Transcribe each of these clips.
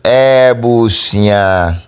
Ebusia,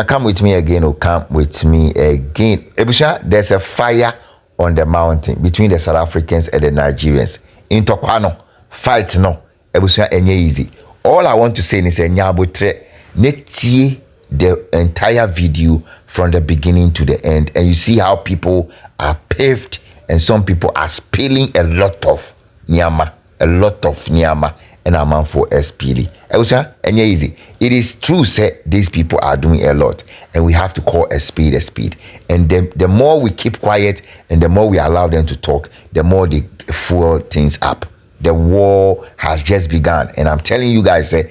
come with me again. Come with me again. Ebusia, there's a fire on the mountain between the South Africans and the Nigerians. In Tokwano, fight no. Ebusia, enye easy. All I want to say is Nyabotre netie the entire video from the beginning to the end, and you see how people are paved and some people are spilling a lot of nyama, and a man for SPL. Elsa, and easy. It is true, say these people are doing a lot, and we have to call a speed a speed. And the more we keep quiet and the more we allow them to talk, the more they fuel things up. The war has just begun, and I'm telling you guys, we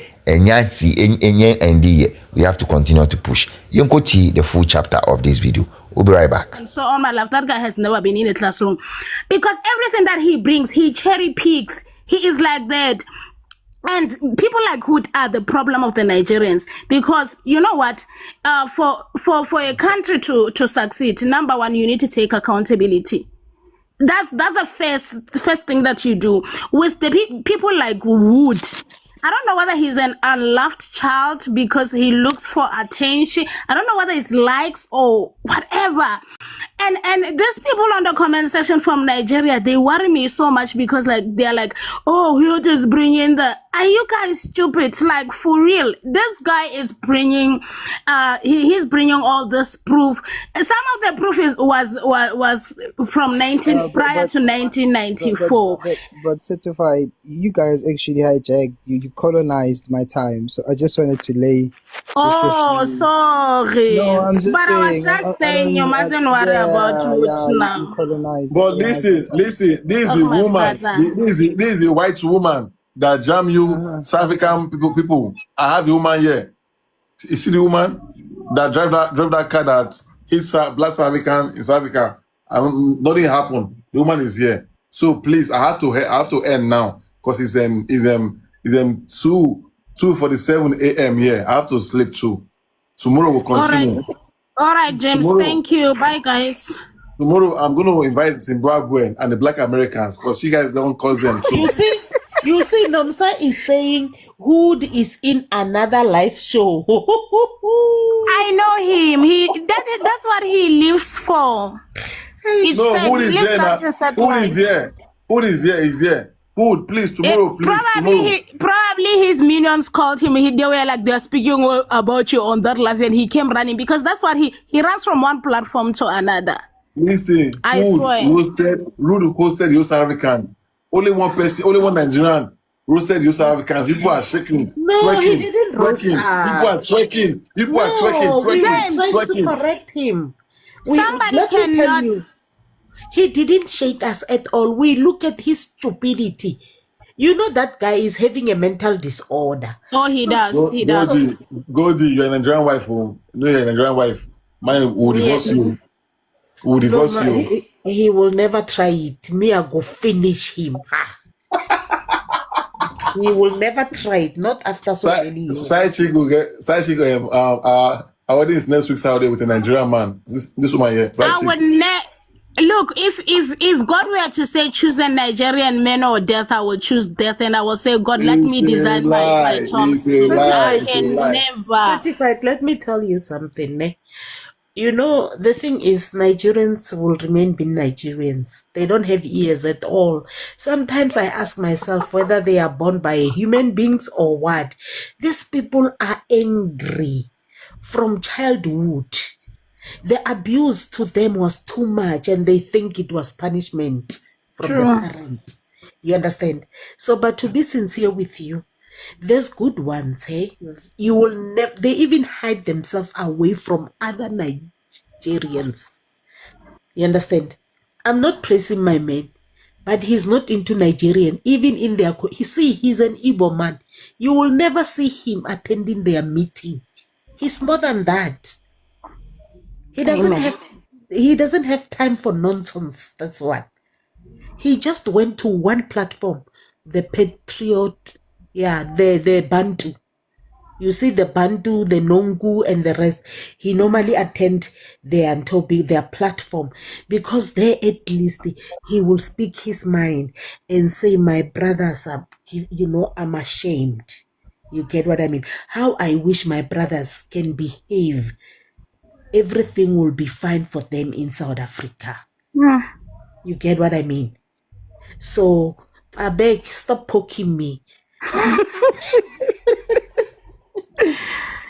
have to continue to push. Yonkoti, the full chapter of this video. We'll be right back. So on my left, that guy has never been in a classroom because everything that he brings, he cherry picks. He is like that. And people like Hood are the problem of the Nigerians because you know what? For a country to succeed, number one, you need to take accountability. That's the first thing that you do. With the people like Wood, I don't know whether he's an unloved child because he looks for attention. I don't know whether it's likes or whatever. And these people on the comment section from Nigeria, they worry me so much because like they're like, oh, he'll just bring in the. Are you guys stupid? Like for real, this guy is bringing, he's bringing all this proof. Some of the proof was from prior to 1994. But certified, you guys actually hijacked. You colonized my time, so I just wanted to lay. Oh, sorry. No, I'm just but saying. I was just saying you mustn't worry about it now. But listen, this is the woman. This is the white woman that jam you, South African people. I have the woman here. You see the woman that drive that car that hits black South African in South Africa, and nothing happened. The woman is here. So please, I have to end now because it's 2:47 a.m. here. I have to sleep too. Tomorrow we'll continue. All right, James. Thank you. Bye, guys. Tomorrow I'm going to invite Zimbabwean and the Black Americans because you guys don't call them too. You see, Nomsa is saying Hood is in another live show. I know him. That's what he lives for. Hood is there now. Hood is here. Hood is here. He's here. Hood, please, tomorrow, please. Probably his minions called him. They were like, they're speaking about you on that live, and he came running because that's what he runs from one platform to another. Listen, I swear. Rude hosted your South African. Only one person, only one Nigerian roasted your South Africans. People are shaking. No, twerking, he didn't roast People are twerking. People are twerking. To correct him. Somebody cannot. He didn't shake us at all. We look at his stupidity. You know that guy is having a mental disorder. Oh, he does. He does. Goldie, you're a Nigerian wife. Oh. No, you're a Nigerian wife. Mine will divorce you. Will divorce you. He will never try it. Me, I go finish him. He will never try it. Not after so many years. Side chick, our wedding is next week Saturday with a Nigerian man. This woman here. I would look, if God were to say choose a Nigerian man or death, I would choose death, and I will say, God, let me design my terms. I can never. Certified, let me tell you something. You know, the thing is, Nigerians will remain being Nigerians. They don't have ears at all. Sometimes I ask myself whether they are born by human beings or what. These people are angry from childhood. The abuse to them was too much and they think it was punishment from the parent. You understand? So, but to be sincere with you, there's good ones, hey? You will never, they even hide themselves away from other Nigerians. You understand? I'm not praising my man, but he's not into Nigerian. Even in their, you see, he's an Igbo man. You will never see him attending their meeting. He's more than that. He doesn't have time for nonsense. That's what. He just went to one platform, the Patriot, the Bantu. You see the Bantu, the Nongu, and the rest. He normally attend their platform because there at least he will speak his mind and say, "My brothers are, I'm ashamed." You get what I mean? How I wish my brothers can behave. Everything will be fine for them in South Africa. You get what I mean? So, I beg, stop poking me.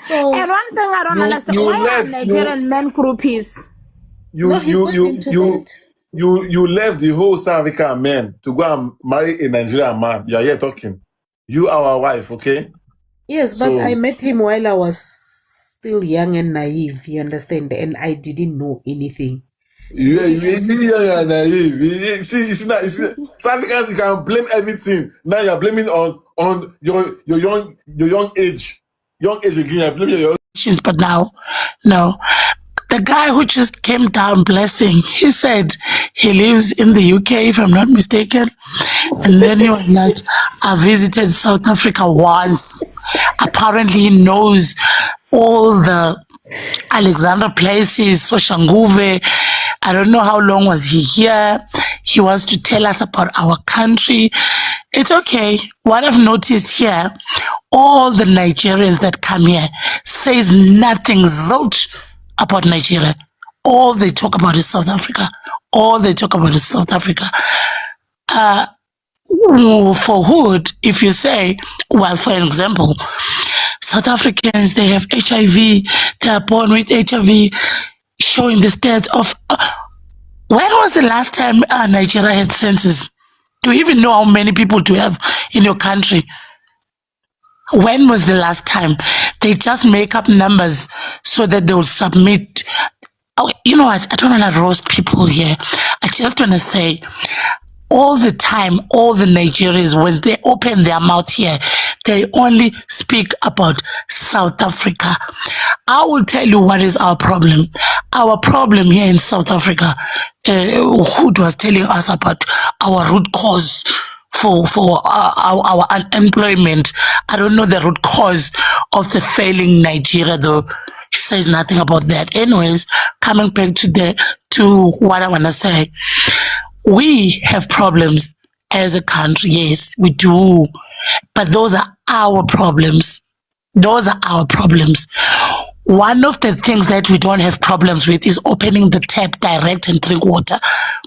So, and one thing I don't understand, why are Nigerian men groupies? You left the whole South African men to go and marry a Nigerian man. You are here talking. You are our wife, okay? Yes, but I met him while I was still young and naive, you understand? And I didn't know anything. You are naive. See, South Africans, you can blame everything. Now you're blaming on your young age. Young age again, you're blaming your but now, no. The guy who just came down, blessing, he said he lives in the UK, if I'm not mistaken. And then he was like, I visited South Africa once. Apparently he knows all the Alexander places, Soshanguve. I don't know how long was he here. He wants to tell us about our country. It's okay. What I've noticed here, all the Nigerians that come here says nothing zilch about Nigeria. All they talk about is South Africa. All they talk about is South Africa. For Hood, if you say, well, for example, South Africans, they have HIV, they are born with HIV, showing the stats of... when was the last time Nigeria had census? Do you even know how many people do you have in your country? When was the last time? They just make up numbers so that they will submit. Oh, you know what? I don't want to roast people here. I just want to say, all the time, all the Nigerians, when they open their mouth here, they only speak about South Africa. I will tell you what is our problem. Our problem here in South Africa, Hood was telling us about our root cause for our unemployment. I don't know the root cause of the failing Nigeria, though. He says nothing about that. Anyways, coming back to what I want to say. We have problems as a country, yes, we do. But those are our problems. Those are our problems. One of the things that we don't have problems with is opening the tap direct and drink water.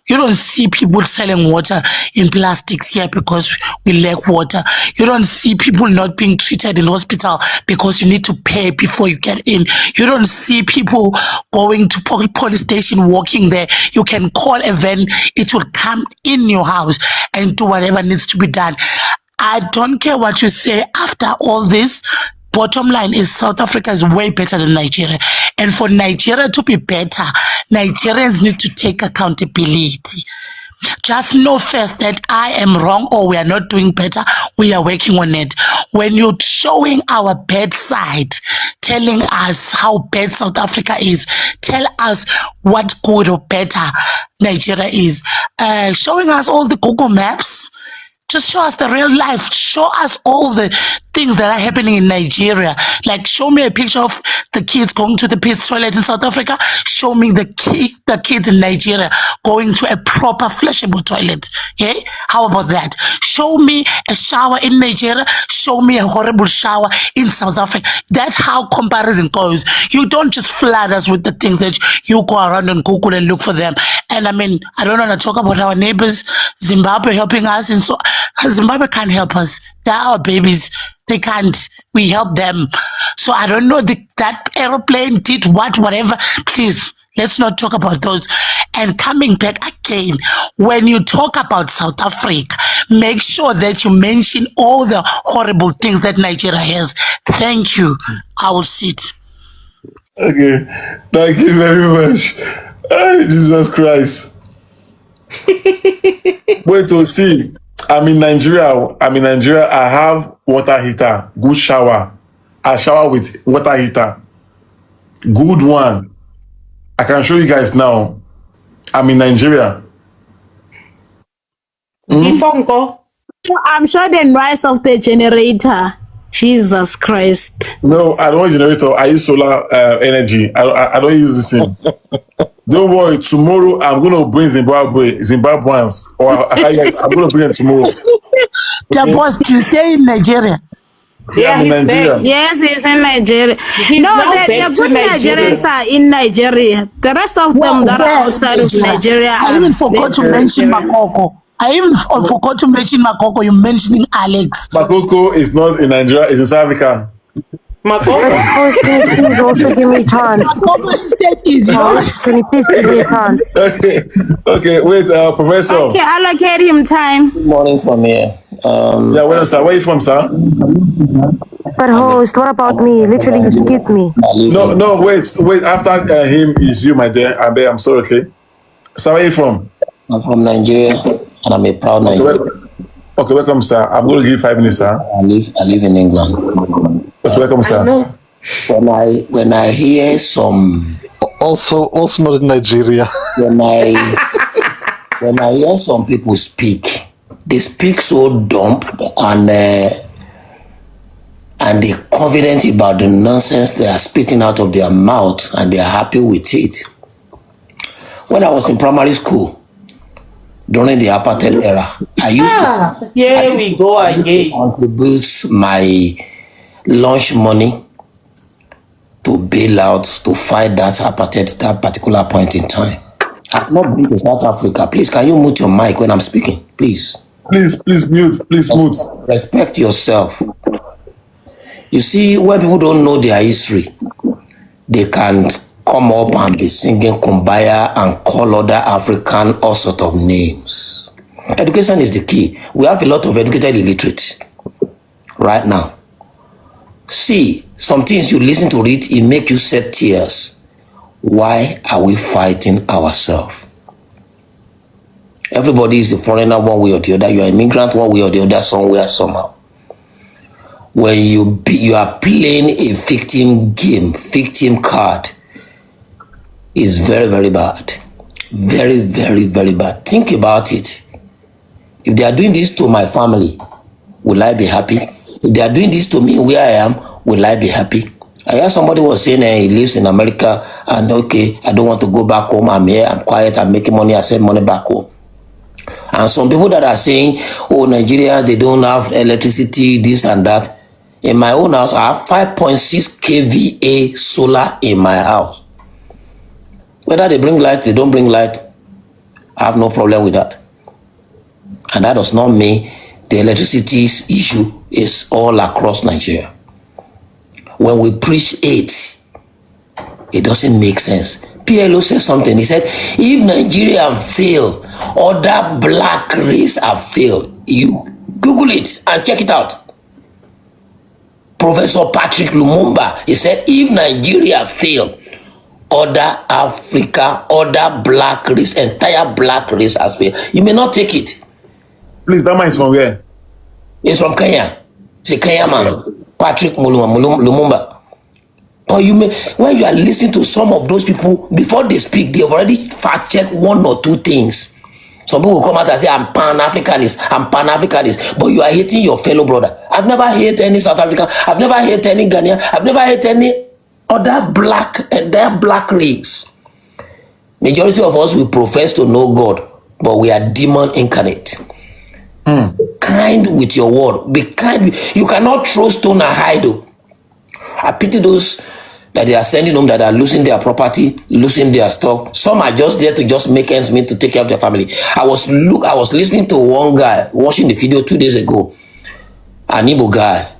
You don't see people selling water in plastics here because we lack water. You don't see people not being treated in hospital because you need to pay before you get in. You don't see people going to police station, walking there. You can call a van, it will come in your house and do whatever needs to be done. I don't care what you say after all this. Bottom line is South Africa is way better than Nigeria. And for Nigeria to be better, Nigerians need to take accountability. Just know first that I am wrong or we are not doing better. We are working on it. When you're showing our bad side, telling us how bad South Africa is, tell us what good or better Nigeria is. Showing us all the Google Maps, just show us the real life. Show us all the things that are happening in Nigeria. Like, show me a picture of the kids going to the pits toilet in South Africa. Show me the kids in Nigeria going to a proper flushable toilet. Yeah? How about that? Show me a shower in Nigeria. Show me a horrible shower in South Africa. That's how comparison goes. You don't just flood us with the things that you go around on Google and look for them. And I mean, I don't want to talk about our neighbors, Zimbabwe helping us, and so Zimbabwe can't help us. They're our babies. They can't. We help them. So I don't know that aeroplane did whatever. Please, let's not talk about those. And coming back again, when you talk about South Africa, make sure that you mention all the horrible things that Nigeria has. Thank you. I will sit. Okay. Thank you very much. Ay, Jesus Christ. Wait to see. I'm in Nigeria. I have water heater. Good shower. I shower with water heater. Good one. I can show you guys now. I'm in Nigeria. I'm sure the noise of the generator. Jesus Christ. No, I don't use generator. I use solar energy. I don't use this thing. Don't worry. Tomorrow I'm going to bring Zimbabweans. Or I'm going to bring them tomorrow. The boss, you stay in Nigeria. Yeah, I'm in he's Nigeria. back. Yes, he's in Nigeria. He's No, now the back to good Nigerians Nigeria. are in Nigeria. The rest of them that are outside of Nigeria I are even forgot to mention Nigerians. Makoko. I even forgot to mention Makoko. You're mentioning Alex. Makoko is not in Nigeria, it's in South Africa. Makoko. Host, can you please also give me a chance? Makoko estate is Host, can yours. you please give me a chance? Okay, wait, Professor. Okay, allocate him time. Good morning from here. Yeah, well, sir. Where are you from, sir? But host, what about me? Literally, you skipped me. No, wait. After him is you, my dear. I'm sorry, okay? So where are you from? I'm from Nigeria, and I'm a proud Nigerian. Okay, welcome, sir. I'm going to give you 5 minutes, sir. I live in England. Okay, welcome, sir. I know. When I hear some, Also not in Nigeria. when I hear some people speak, they speak so dumb and they're confident about the nonsense they are spitting out of their mouth, and they are happy with it. When I was in primary school, during the apartheid era, I used We go again. contribute my lunch money to bail out, to fight that apartheid, that particular point in time. I've not been to South Africa. Please, can you mute your mic when I'm speaking? Please. Please mute. Please mute. Respect yourself. You see, when people don't know their history, they can come up and be singing Kumbaya and call other African all sort of names. Education is the key. We have a lot of educated illiterates right now. See, some things you listen to it make you shed tears. Why are we fighting ourselves? Everybody is a foreigner one way or the other. You are an immigrant one way or the other, somewhere, somehow. When you are playing a victim game, victim card, is very, very bad. Very, very, very bad. Think about it. If they are doing this to my family, will I be happy? If they are doing this to me where I am, will I be happy? I heard somebody was saying he lives in America and okay, I don't want to go back home. I'm here, I'm quiet, I'm making money, I send money back home. And some people that are saying, oh, Nigeria, they don't have electricity, this and that. In my own house, I have 5.6 kVA solar in my house. Whether they bring light, they don't bring light, I have no problem with that. And that does not mean the electricity issue is all across Nigeria. When we preach it doesn't make sense. PLO said something. He said, if Nigeria fail, other black race have failed. You Google it and check it out. Professor Patrick Lumumba, he said, if Nigeria fail, other Africa, other black race, entire black race has failed. You may not take it. Please, that man is from where? It's from Kenya. It's a Kenya man, Patrick Lumumba. Or when you are listening to some of those people, before they speak, they've already fact-checked one or two things. Some people will come out and say, I'm Pan-Africanist, but you are hating your fellow brother. I've never hated any South African, I've never hated any Ghanaian, I've never hated any other black race. Majority of us, we profess to know God, but we are demon incarnate. Kind with your word. Be kind. You cannot throw stone and hide. I pity those that they are sending home that are losing their property, losing their stuff. Some are just there to just make ends meet to take care of their family. I was listening to one guy watching the video 2 days ago. An Igbo guy.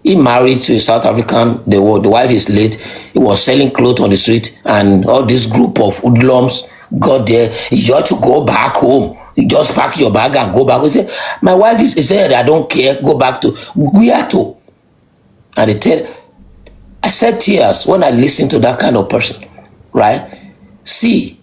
He married to a South African. The wife is late. He was selling clothes on the street, and all this group of hoodlums got there. You ought to go back home. You just pack your bag and go back. He said, my wife is said, I don't care. Go back to where to? And I said tears when I listened to that kind of person, right? See,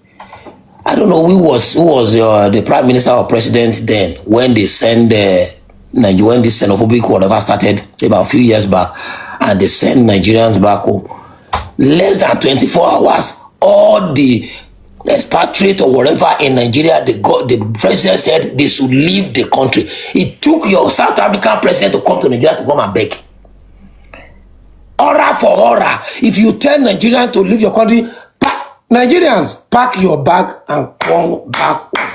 I don't know who was the prime minister or president then when they send when this xenophobic whatever started about a few years back, and they send Nigerians back home. Less than 24 hours, all the expatriate or whatever in Nigeria, the president said they should leave the country. It took your South African president to come to Nigeria to come and beg. Horror for horror. If you tell Nigerians to leave your country, Nigerians, pack your bag and come back home.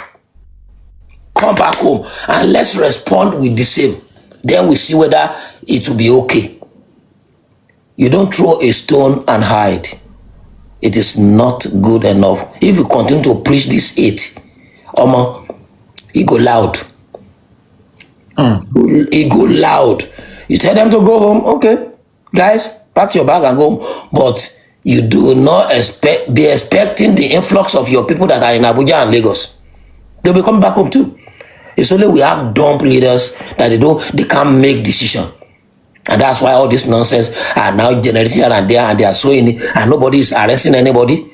Come back home and let's respond with the same. Then we see whether it will be okay. You don't throw a stone and hide. It is not good enough. If you continue to preach this hate, it go loud. It go loud. You tell them to go home, okay, guys, pack your bag and go home. But you do not be expecting the influx of your people that are in Abuja and Lagos. They'll be coming back home too. It's only we have dumb leaders that they can't make decision. And that's why all this nonsense are now generating here and they are showing it, and nobody is arresting anybody.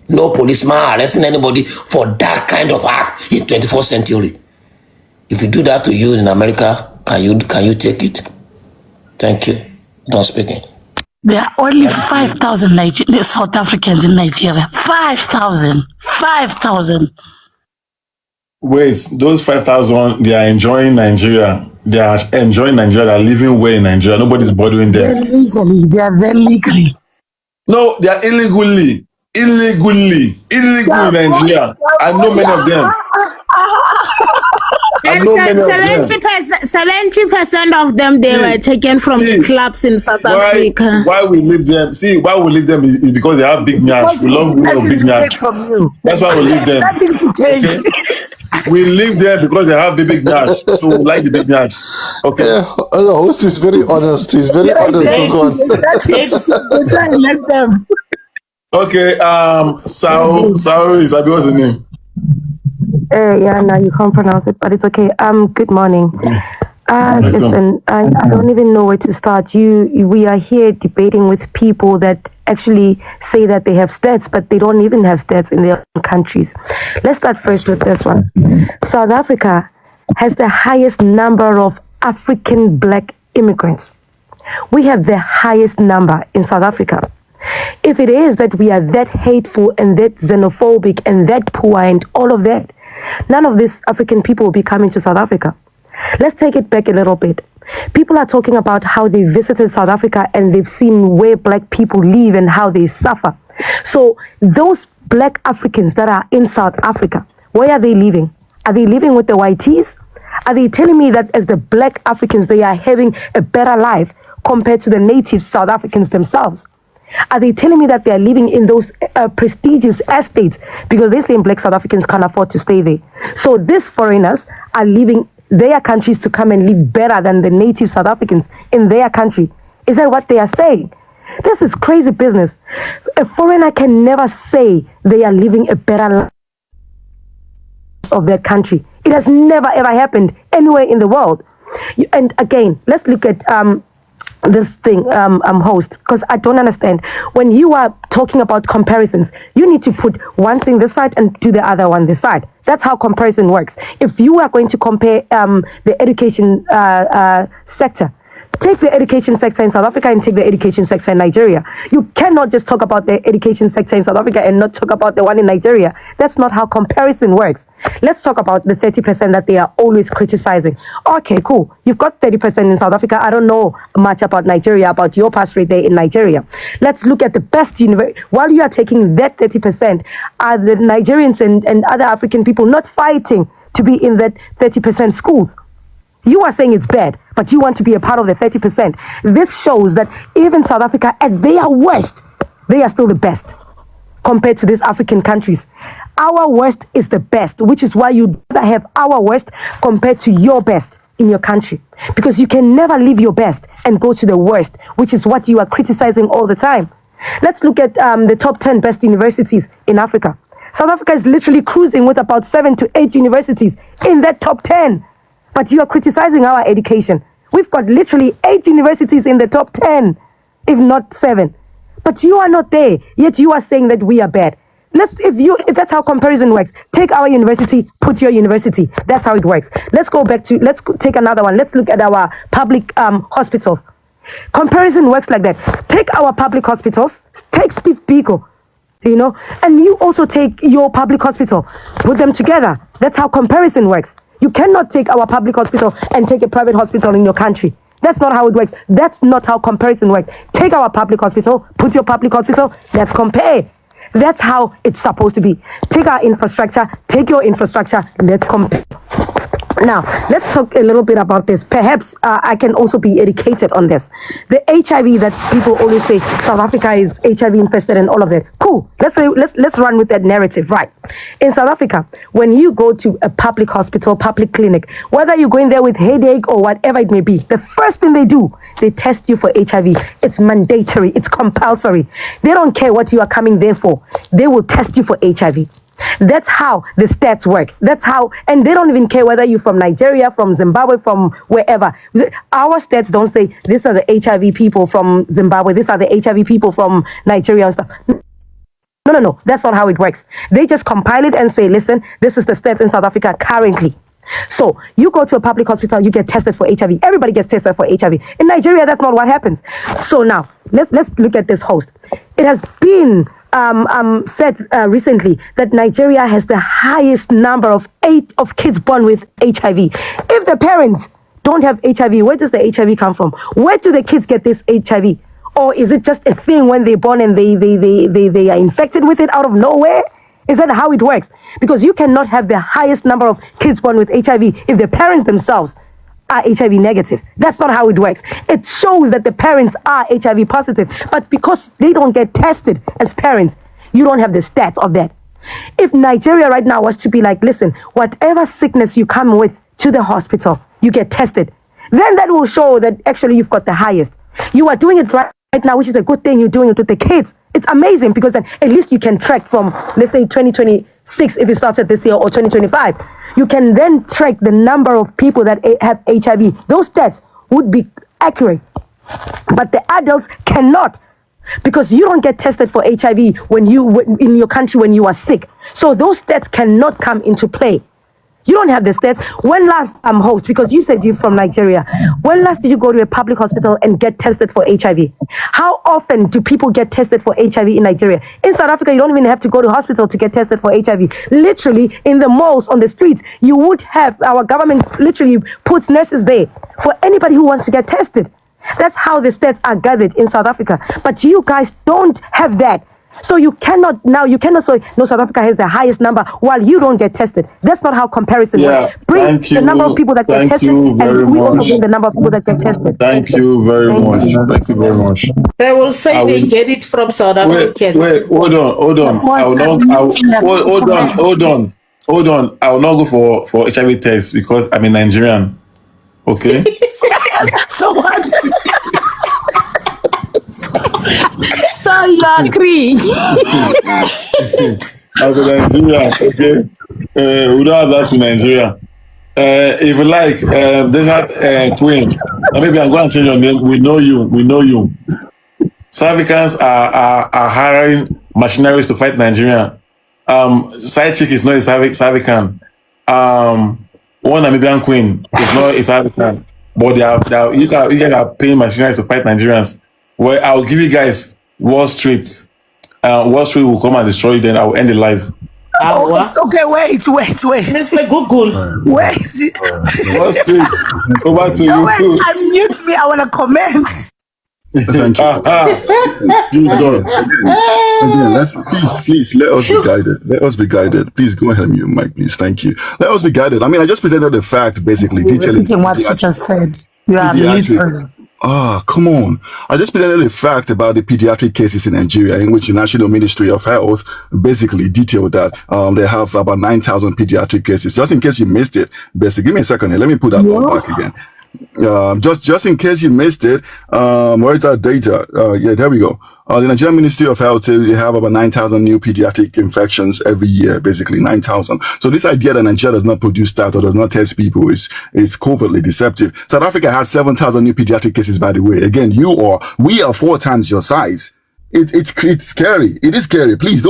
No policeman arresting anybody for that kind of act in 21st century. If you do that to you in America, can you take it? Thank you. Don't speak it. There are only 5,000 South Africans in Nigeria. 5,000. 5,000. Wait, those 5,000, they are enjoying Nigeria. They are enjoying Nigeria. They are living well in Nigeria. Nobody's bothering them. They are there legally. No, they are illegally in Nigeria. I know many of them. And 70% of them, they were taken from the clubs in South Africa. Why we leave them? See, why we leave them is because they have big nyash. We love women of big nyash. That's why we leave them. Nothing to take. Okay? We leave them because they have big nyash. So we like the big nyash. Okay. Yeah, the host is very honest. He's very honest. This one. Let them. Okay. Saori is what's the name? Yeah, no, you can't pronounce it, but it's okay. Good morning. Listen, I don't even know where to start. We are here debating with people that actually say that they have stats, but they don't even have stats in their own countries. Let's start first with this one. South Africa has the highest number of African black immigrants. We have the highest number in South Africa. If it is that we are that hateful and that xenophobic and that poor and all of that, none of these African people will be coming to South Africa. Let's take it back a little bit. People are talking about how they visited South Africa and they've seen where black people live and how they suffer. So those black Africans that are in South Africa, where are they living? Are they living with the whiteys? Are they telling me that as the black Africans, they are having a better life compared to the native South Africans themselves? Are they telling me that they are living in those prestigious estates because they say black South Africans can't afford to stay there? So these foreigners are leaving their countries to come and live better than the native South Africans in their country. Is that what they are saying? This is crazy business. A foreigner can never say they are living a better life of their country. It has never ever happened anywhere in the world. And again, let's look at this thing, host, because I don't understand. When you are talking about comparisons, you need to put one thing this side and do the other one this side. That's how comparison works. If you are going to compare the education sector, take the education sector in South Africa and take the education sector in Nigeria. You cannot just talk about the education sector in South Africa and not talk about the one in Nigeria. That's not how comparison works. Let's talk about the 30% that they are always criticizing. Okay, cool. You've got 30% in South Africa. I don't know much about Nigeria, about your past rate there in Nigeria. Let's look at the best university. While you are taking that 30%, are the Nigerians and other African people not fighting to be in that 30% schools? You are saying it's bad, but you want to be a part of the 30%. This shows that even South Africa, at their worst, they are still the best compared to these African countries. Our worst is the best, which is why you have our worst compared to your best in your country. Because you can never leave your best and go to the worst, which is what you are criticizing all the time. Let's look at the top 10 best universities in Africa. South Africa is literally cruising with about 7 to 8 universities in that top 10. But you are criticizing our education. We've got literally 8 universities in the top 10, if not 7. But you are not there, yet you are saying that we are bad. If that's how comparison works, take our university, put your university. That's how it works. Let's take another one. Let's look at our public hospitals. Comparison works like that. Take our public hospitals, take Steve Biko, and you also take your public hospital, put them together. That's how comparison works. You cannot take our public hospital and take a private hospital in your country. That's not how it works. That's not how comparison works. Take our public hospital, put your public hospital, let's compare. That's how it's supposed to be. Take our infrastructure, take your infrastructure, let's compare. Now, let's talk a little bit about this. Perhaps I can also be educated on this. The HIV that people always say South Africa is HIV infested and all of that. Cool. Let's run with that narrative, right? In South Africa, when you go to a public hospital, public clinic, whether you're going there with headache or whatever it may be, the first thing they do, they test you for HIV. It's mandatory. It's compulsory. They don't care what you are coming there for. They will test you for HIV. That's how the stats work. That's how, and they don't even care whether you're from Nigeria, from Zimbabwe, from wherever. Our stats don't say these are the HIV people from Zimbabwe, these are the HIV people from Nigeria and stuff. No. That's not how it works. They just compile it and say, listen, this is the stats in South Africa currently. So you go to a public hospital, you get tested for HIV. Everybody gets tested for HIV. In Nigeria, that's not what happens. So now let's look at this host. It has been said recently that Nigeria has the highest number of kids born with HIV. If the parents don't have HIV, where does the HIV come from? Where do the kids get this HIV? Or is it just a thing when they're born and they are infected with it out of nowhere? Is that how it works? Because you cannot have the highest number of kids born with HIV if the parents themselves are HIV negative. That's not how it works. It shows that the parents are HIV positive, but because they don't get tested as parents, you don't have the stats of that. If Nigeria right now was to be like, listen, whatever sickness you come with to the hospital, you get tested, then that will show that actually you've got the highest. You are doing it right now, which is a good thing. You're doing it with the kids. It's amazing because then at least you can track from, let's say, 2026, if you started this year, or 2025. You can then track the number of people that have HIV. Those stats would be accurate. But the adults cannot, because you don't get tested for HIV in your country when you are sick. So those stats cannot come into play. You don't have the stats. When last, host, because you said you're from Nigeria, when last did you go to a public hospital and get tested for HIV? How often do people get tested for HIV in Nigeria? In South Africa, you don't even have to go to hospital to get tested for HIV. Literally, in the malls, on the streets, you would have, our government literally puts nurses there for anybody who wants to get tested. That's how the stats are gathered in South Africa. But you guys don't have that. So you cannot say, no, South Africa has the highest number while you don't get tested. That's not how comparison works. Bring the number of people that get tested, and we also bring the number of people that get tested. Thank you very much. Thank you very much. They will say they get it from South Africans. Wait, hold on. Hold on. I will not go for HIV tests because I'm a Nigerian. Okay? So what? So you agree? As a Nigerian, okay? We don't have that in Nigeria. If you like, there's that Queen. Maybe I'm going to change your name. We know you. South Africans are hiring mercenaries to fight Nigeria. Side chick is not a South African. One Namibian queen is not a South African. But you guys are paying mercenaries to fight Nigerians. Well, I'll give you guys Wall Street. Wall Street will come and destroy you, then I'll end the live. Okay, wait. Mr. Google. Wait. Wall Street, over to you. Wait, unmute me. I want to comment. Thank you. Again, please let us be guided. Let us be guided. Please go ahead and mute mic, please. Thank you. Let us be guided. I mean, I just presented the fact, basically, detailing what you just said. You are muted. Come on. I just presented a fact about the pediatric cases in Nigeria, in which the National Ministry of Health basically detailed that they have about 9,000 pediatric cases. Just in case you missed it, basically, give me a second here. Let me put that one back again. Just in case you missed it, where is that data? Yeah, there we go. The Nigerian Ministry of Health says they have about 9,000 new pediatric infections every year, basically 9,000. So this idea that Nigeria does not produce that or does not test people is covertly deceptive. South Africa has 7,000 new pediatric cases, by the way. Again, we are 4 times your size. It's scary. It is scary. Please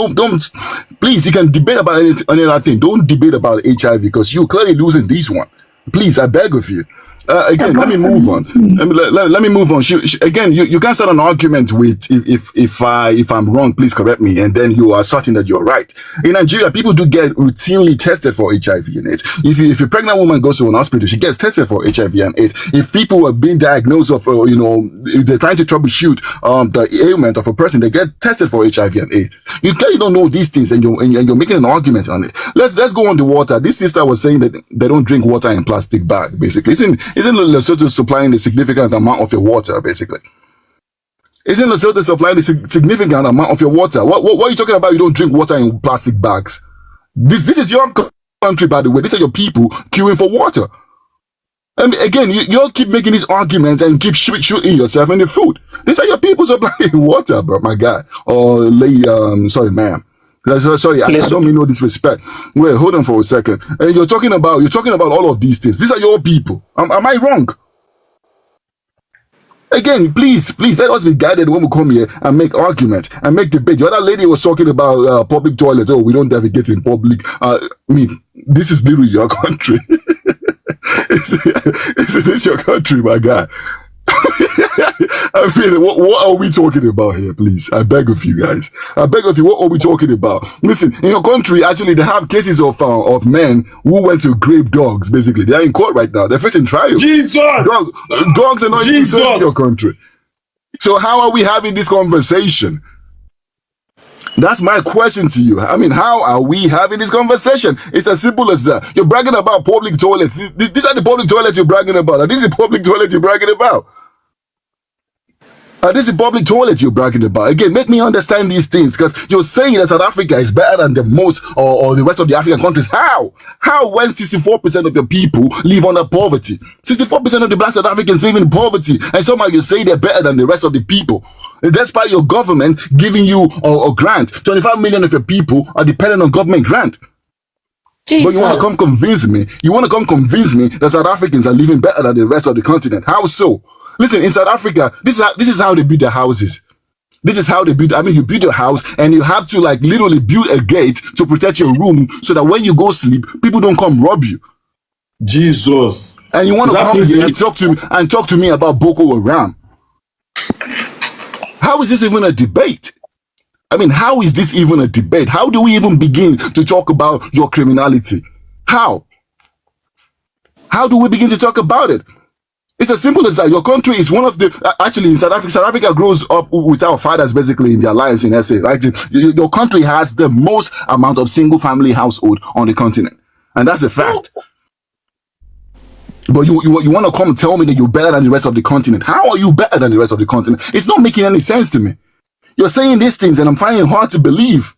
please, you can debate about any other thing. Don't debate about HIV because you're clearly losing this one. Please, I beg of you. Again, let me move on. Let me move on. Again, you can't start an argument with if I'm wrong, please correct me, and then you are certain that you're right. In Nigeria, people do get routinely tested for HIV and AIDS. If a pregnant woman goes to an hospital, she gets tested for HIV and AIDS. If people are being diagnosed of, if they're trying to troubleshoot the ailment of a person, they get tested for HIV and AIDS. You clearly don't know these things, and you're making an argument on it. Let's go on the water. This sister was saying that they don't drink water in plastic bag. Basically, isn't Lesotho supplying a significant amount of your water? Basically, isn't Lesotho supplying a significant amount of your water? What are you talking about? You don't drink water in plastic bags. This is your country, by the way. These are your people queuing for water. And again, you all keep making these arguments and keep shooting yourself in the foot. These are your people supplying water, bro. My God, or lady, sorry, ma'am. Sorry, I don't mean no disrespect. Wait, hold on for a second. And you're talking about all of these things. These are your people. Am I wrong? Again, please, let us be guided when we come here and make arguments and make debate. The other lady was talking about public toilet. Oh, we don't defecate in public. I mean, this is literally your country. Is this your country, my guy? I mean, what are we talking about here, please? I beg of you guys. I beg of you, what are we talking about? Listen, in your country, actually, they have cases of men who went to grave dogs, basically. They're in court right now. They're facing trial. Jesus! Dogs are not even in your country. So how are we having this conversation? That's my question to you. I mean, how are we having this conversation? It's as simple as that. You're bragging about public toilets. These are the public toilets you're bragging about. Are these the public toilets you're bragging about? This is public toilet you're bragging about. Again, make me understand these things, because you're saying that South Africa is better than the most or the rest of the African countries. How? How when 64% of the people live under poverty? 64% of the black South Africans live in poverty, and somehow you say they're better than the rest of the people. And despite your government giving you a grant, 25 million of your people are dependent on government grant. Jesus. But you want to come convince me? You want to come convince me that South Africans are living better than the rest of the continent? How so? Listen, in South Africa, this is how they build their houses. This is how they build. I mean, you build your house and you have to like literally build a gate to protect your room so that when you go sleep, people don't come rob you. Jesus. And you want to come here and talk to me about Boko Haram? How is this even a debate? I mean, how is this even a debate? How do we even begin to talk about your criminality? How? How do we begin to talk about it? It's as simple as that. Your country is one of the, actually in South Africa grows up without fathers basically in their lives in SA. Like your country has the most amount of single family household on the continent. And that's a fact. But you want to come and tell me that you're better than the rest of the continent. How are you better than the rest of the continent? It's not making any sense to me. You're saying these things and I'm finding it hard to believe.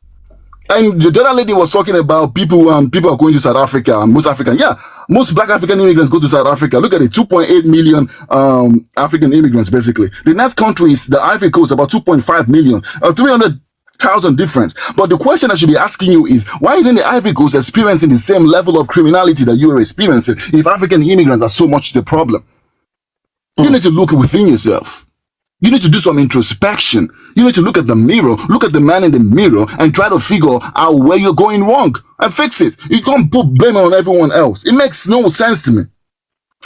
And the other lady was talking about people are going to South Africa, most African. Yeah, most black African immigrants go to South Africa. Look at it, 2.8 million African immigrants, basically. The next country is the Ivory Coast, about 2.5 million, 300,000 difference. But the question I should be asking you is, why isn't the Ivory Coast experiencing the same level of criminality that you are experiencing if African immigrants are so much the problem? You need to look within yourself. You need to do some introspection. You need to look at the mirror, look at the man in the mirror and try to figure out where you're going wrong and fix it. You can't put blame on everyone else. It makes no sense to me.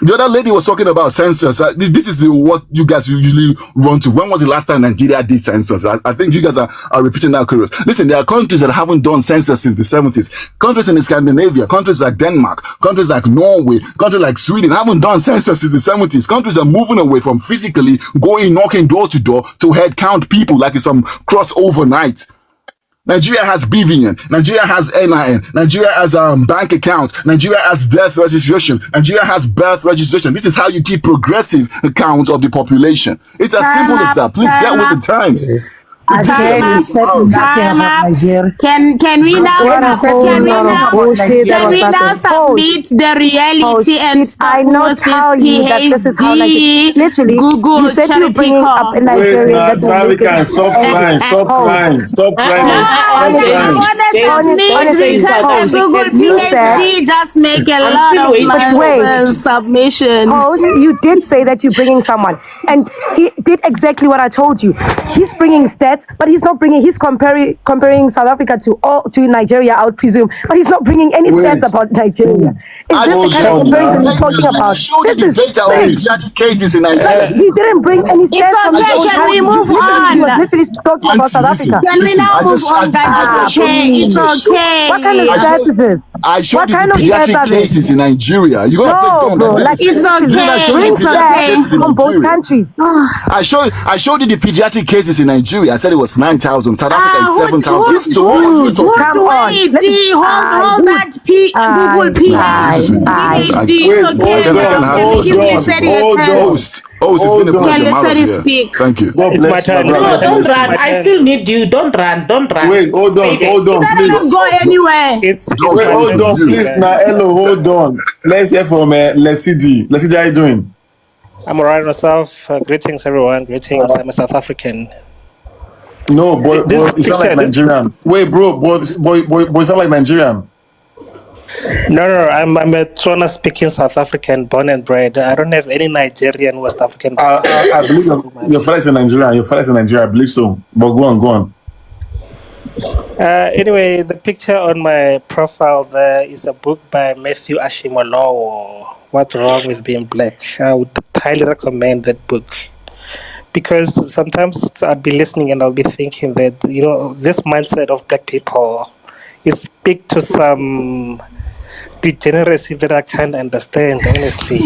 The other lady was talking about census. This is what you guys usually run to. When was the last time Nigeria did census? I think you guys are repeating that curious. Listen, there are countries that haven't done census since the 70s. Countries in Scandinavia, countries like Denmark, countries like Norway, countries like Sweden haven't done census since the 70s. Countries are moving away from physically going knocking door to door to head count people like it's some crossover night. Nigeria has BVN, Nigeria has NIN, Nigeria has bank account, Nigeria has death registration, Nigeria has birth registration. This is how you keep progressive accounts of the population. It's as simple as that. Please get with the times. Can we now submit the reality and stop with this PhD literally Google you said you're bringing up in Nigeria. Stop crying. Google PhD just make a lot of submission. You did say that you're bringing someone. and he did exactly what I told you. He's bringing stats, but he's not bringing. He's comparing South Africa to Nigeria, I would presume, but he's not bringing any Wait, stats about Nigeria. Is I this the just kind of showed you the comparison now. he's talking data. I about? just showed you This the is data of fake. pediatric cases in Like, Nigeria. he didn't bring any It's stats I okay. about. just Can showed we you the move He was on? literally talking about Auntie, South listen, Africa. Can we listen. now move on, guys? It's okay. It's What kind of okay. stats is this? I showed What you the kind of stats pediatric are this? cases in Nigeria. You're gonna play No, dumb bro. like Like, this. It's Didn't I show okay. you the bring It's pediatric okay. stats cases in from both Nigeria? countries. I showed you the pediatric cases in Nigeria. I said it was 9,000. South Africa is 7,000. So what are you talking Come about? on. Wait, Let me. hold Hood. that Google Nah, this is ridiculous. PhD. It's okay. Hold I can on, have this Let me give hold on, conversation Lesedi a with hold you. on, chance. Host, it's been a hold Can pleasure. on. I'm out of Lesedi here. speak? Thank you. God It's my bless you, my turn. brother. No, God don't bless you. run. I still need you. Don't run. Don't run. Wait, Baby. You better not please. go anywhere. It's Wait, my Don't turn hold to on, speak, you. please. Now, guys. hello, hold on. Let's hear from Lesidi. Lesidi, how you doing? I'm alright myself. Greetings, everyone. Greetings. I'm a South African. No, boy, This you sound like picture, this Nigerian. Wait, bro, boy, you sound like Nigerian. no. I'm a Tswana speaking South African, born and bred. I don't have any Nigerian West African background. I believe Thank you very your much. father is in Nigeria. Your father is in Nigeria. I believe so. But go on, go on. Anyway, the picture on my profile there is a book by Matthew Ashimolowo. What's Wrong with Being Black? I would highly recommend that book. Because sometimes I'd be listening and I'll be thinking that, this mindset of black people is speak to some degeneracy that I can't understand, honestly.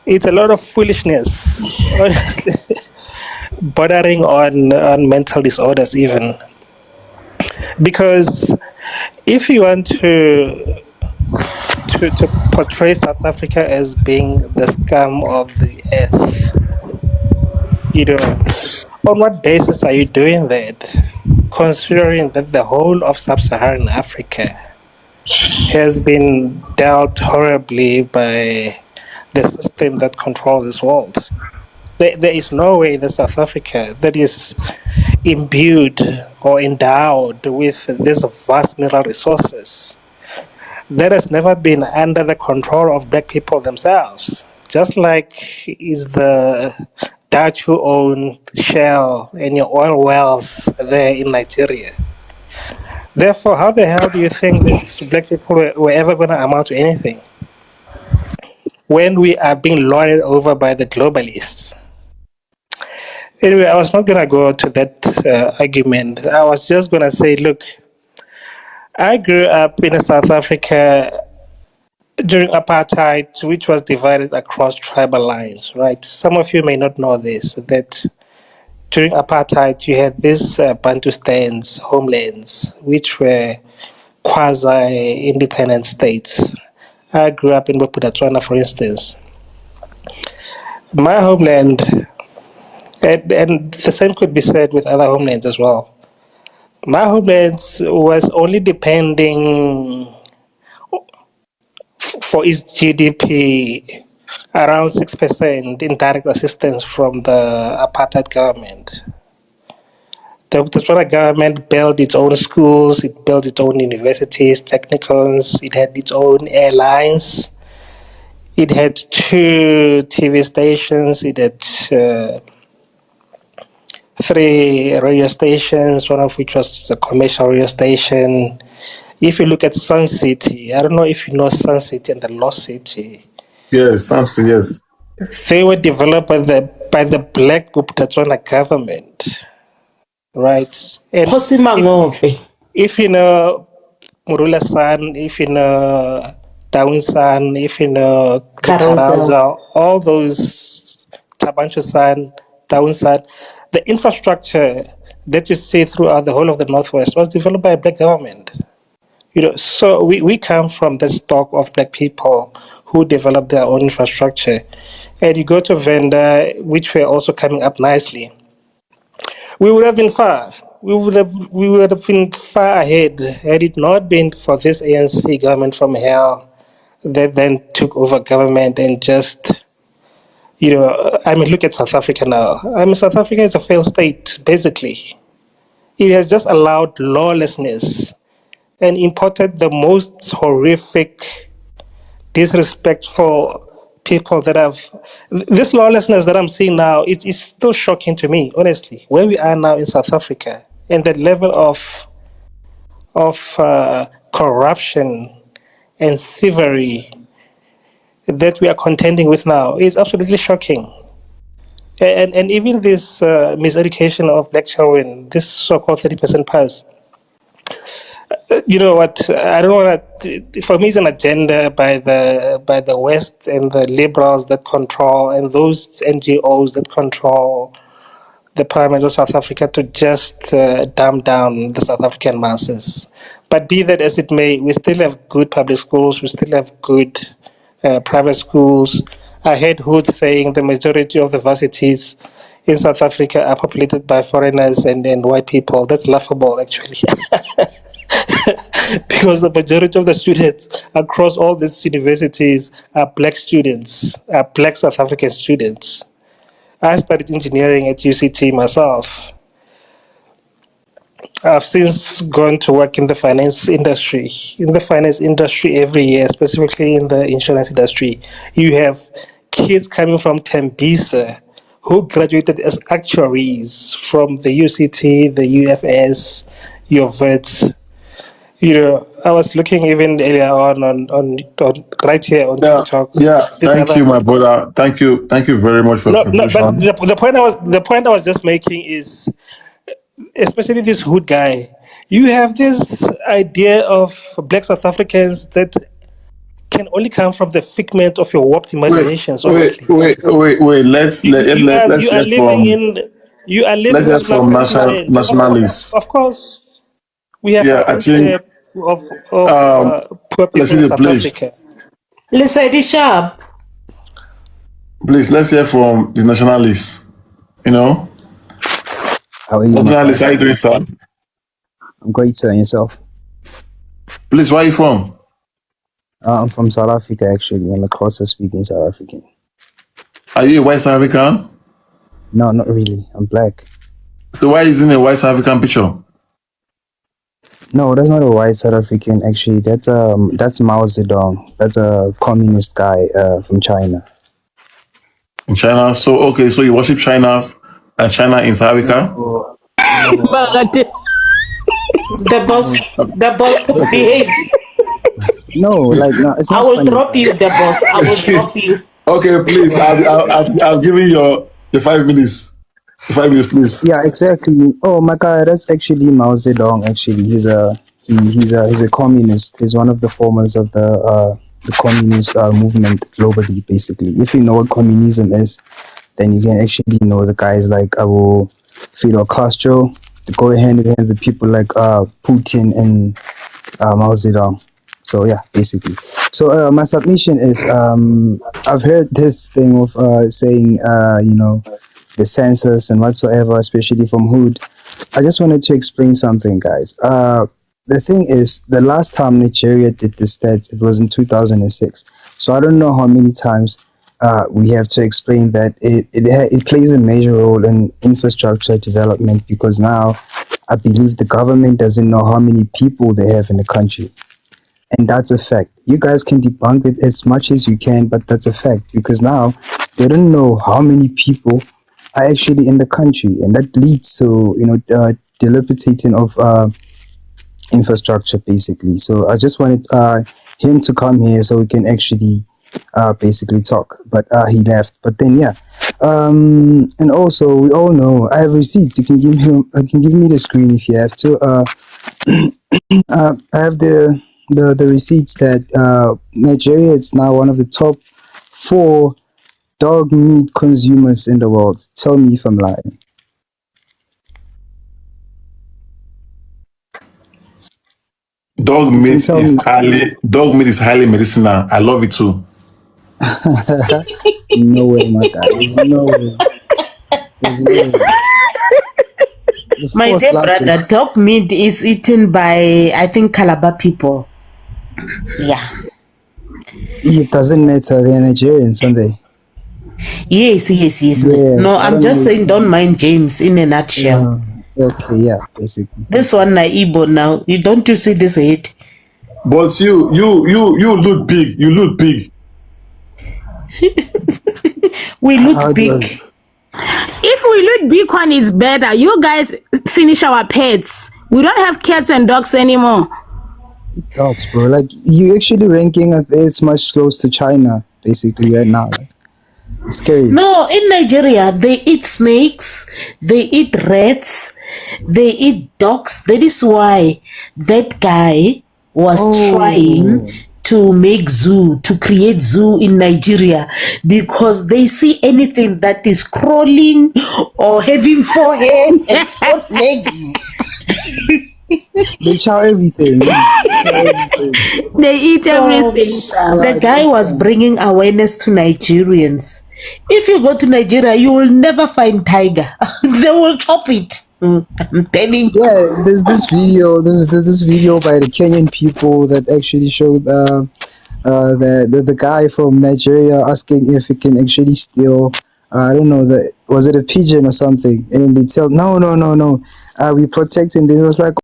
It's a lot of foolishness, honestly, bordering on mental disorders even. Because if you want to portray South Africa as being the scum of the earth, on what basis are you doing that? Considering that the whole of sub-Saharan Africa has been dealt horribly by the system that controls this world. There is no way that South Africa that is imbued or endowed with these vast mineral resources that has never been under the control of black people themselves. Just like is the Dutch who own Shell and your oil wells there in Nigeria. Therefore, how the hell do you think that black people were ever going to amount to anything when we are being lorded over by the globalists? Anyway, I was not going to go to that argument. I was just going to say, look, I grew up in South Africa during apartheid, which was divided across tribal lines, right? Some of you may not know this, that during apartheid, you had these Bantustans, homelands, which were quasi-independent states. I grew up in Bophuthatswana, for instance. My homeland, and the same could be said with other homelands as well. My homeland was only depending for its GDP around 6% in direct assistance from the apartheid government. The Botswana government built its own schools, it built its own universities, technicals, it had its own airlines, it had 2 TV stations, it had 3 radio stations, one of which was a commercial radio station. If you look at Sun City, I don't know if you know Sun City and the Lost City. Yes, sounds yes. They were developed by the Black Bophuthatswana government, right? And if you know Murula San, if you know Down San, if you know the Carousel, all those Tabancho San, Down San, the infrastructure that you see throughout the whole of the Northwest was developed by a black government. So we come from the stock of black people who developed their own infrastructure. And you go to Venda, which were also coming up nicely. We would have been far. We would have been far ahead had it not been for this ANC government from hell that then took over government and just, look at South Africa now. South Africa is a failed state, basically. It has just allowed lawlessness and imported the most horrific, disrespectful people that have this lawlessness that I'm seeing now. It's still shocking to me, honestly. Where we are now in South Africa and the level of corruption and thievery that we are contending with now is absolutely shocking. And even this miseducation of black children, this so-called 30% pass. You know what? I don't want to. For me, it's an agenda by the West and the liberals that control, and those NGOs that control the Parliament of South Africa to just dumb down the South African masses. But be that as it may, we still have good public schools. We still have good private schools. I heard Hood saying the majority of the varsities in South Africa are populated by foreigners and white people. That's laughable, actually. Because the majority of the students across all these universities are black students, are black South African students. I studied engineering at UCT myself. I've since gone to work in the finance industry. In the finance industry every year, specifically in the insurance industry, you have kids coming from Tembisa who graduated as actuaries from the UCT, the UFS, your VETS. You know, I was looking even earlier on right here on Yeah, TikTok. yeah. This Thank other you, my brother. Thank you very much for the no, but contribution. the point I was just making is, especially this Hood guy, you have this idea of black South Africans that can only come from the figment of your warped imaginations. Honestly, Wait. Let's you are hear living from in you are let's living hear on from Man's land. nationalists. Of course, we have Yeah, our I own think share of poor let's people see in the South place. Africa. Listen, sharp. Please, let's hear from the nationalists. You know, How are you, my nationalists, guy? how you doing, sir? I'm great, sir. And yourself? Please, where are you from? I'm from South Africa, actually. I'm a Xhosa speaking South African. Are you a white South African? No, not really. I'm black. So why isn't a white South African picture No, that's not a white South African. Actually, that's Mao Zedong. That's a communist guy from China. in China? So okay, so you worship China's and China in South Africa? No, no, no. The boss, That's a, behave. no. Like, no, it's I not will funny, drop guy. you, the boss. I will drop you. Okay, please. I've given you the 5 minutes. The 5 minutes, please. Yeah, exactly. Oh my God, that's actually Mao Zedong. Actually, he's a communist. He's one of the formers of the communist movement globally. Basically, if you know what communism is, then you can actually know the guys like Fidel Castro. To go hand in hand the people like Putin and Mao Zedong. So yeah, basically. So my submission is I've heard this thing of saying the census and whatsoever, especially from Hood. I just wanted to explain something, guys. The thing is, the last time Nigeria did the stats, it was in 2006. So I don't know how many times we have to explain that it plays a major role in infrastructure development, because now I believe the government doesn't know how many people they have in the country. And that's a fact. You guys can debunk it as much as you can, but that's a fact, because now they don't know how many people are actually in the country, and that leads to dilapidating of infrastructure, basically. So I just wanted him to come here so we can actually basically talk, but he left. But then yeah, and also we all know I have receipts. You can give me the screen if you have to. I have the receipts that Nigeria is now one of the top 4 dog meat consumers in the world. Tell me if I'm lying. Dog You can meat tell is me. highly medicinal. I love it too. No way, my guy. There's no way. There's no way. The My fourth dear brother, largest. dog meat is eaten by, I think, Calabar people. Yeah. It doesn't matter. They're Nigerians, aren't they? Yes. Yeah. No, So I I'm don't just know. saying, don't mind James in a nutshell. Okay. Yeah. Basically. This one, na Igbo now. You don't you see this head? But you look big. You look big. We How loot it big. was. If we loot Bitcoin, it's better. You guys finish our pets. We don't have cats and dogs anymore. Dogs, bro. Like, you actually ranking it's much close to China, basically, right now. Like, it's scary. No, in Nigeria, they eat snakes, they eat rats, they eat dogs. That is why that guy was trying to make zoo, to create zoo in Nigeria, because they see anything that is crawling or having 4 heads and 4 legs. They chow everything. They eat So everything. the guy was bringing awareness to Nigerians. If you go to Nigeria, you will never find tiger. They will chop it. I'm telling you. Yeah, there's this video. There's this video by the Kenyan people that actually showed the guy from Nigeria asking if he can actually steal. I don't know, was it a pigeon or something? And then they tell no, we protect him. Then it was like,